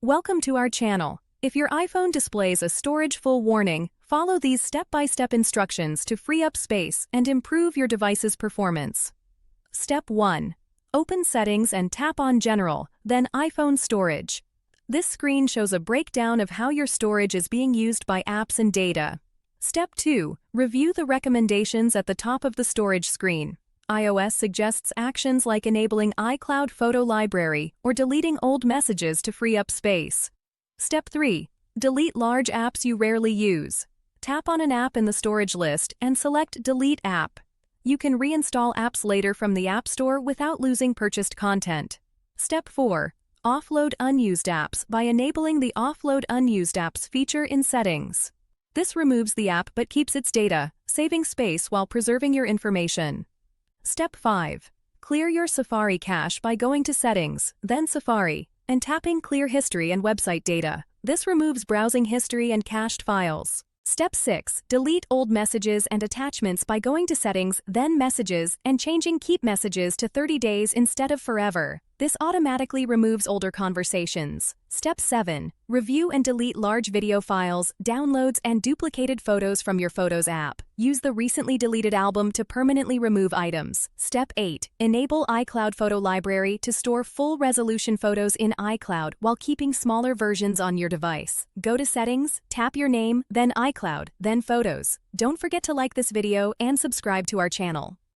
Welcome to our channel. If your iPhone displays a storage full warning, follow these step-by-step instructions to free up space and improve your device's performance. Step 1. Open Settings and tap on General, then iPhone Storage. This screen shows a breakdown of how your storage is being used by apps and data. Step 2. Review the recommendations at the top of the storage screen. iOS suggests actions like enabling iCloud Photo Library or deleting old messages to free up space. Step 3. Delete large apps you rarely use. Tap on an app in the storage list and select Delete App. You can reinstall apps later from the App Store without losing purchased content. Step 4. Offload unused apps by enabling the Offload Unused Apps feature in Settings. This removes the app but keeps its data, saving space while preserving your information. Step 5. Clear your Safari cache by going to Settings, then Safari, and tapping Clear History and Website Data. This removes browsing history and cached files. Step 6. Delete old messages and attachments by going to Settings, then Messages, and changing Keep Messages to 30 days instead of Forever. This automatically removes older conversations. Step 7. Review and delete large video files, downloads, and duplicated photos from your Photos app. Use the recently deleted album to permanently remove items. Step 8. Enable iCloud Photo Library to store full-resolution photos in iCloud while keeping smaller versions on your device. Go to Settings, tap your name, then iCloud, then Photos. Don't forget to like this video and subscribe to our channel.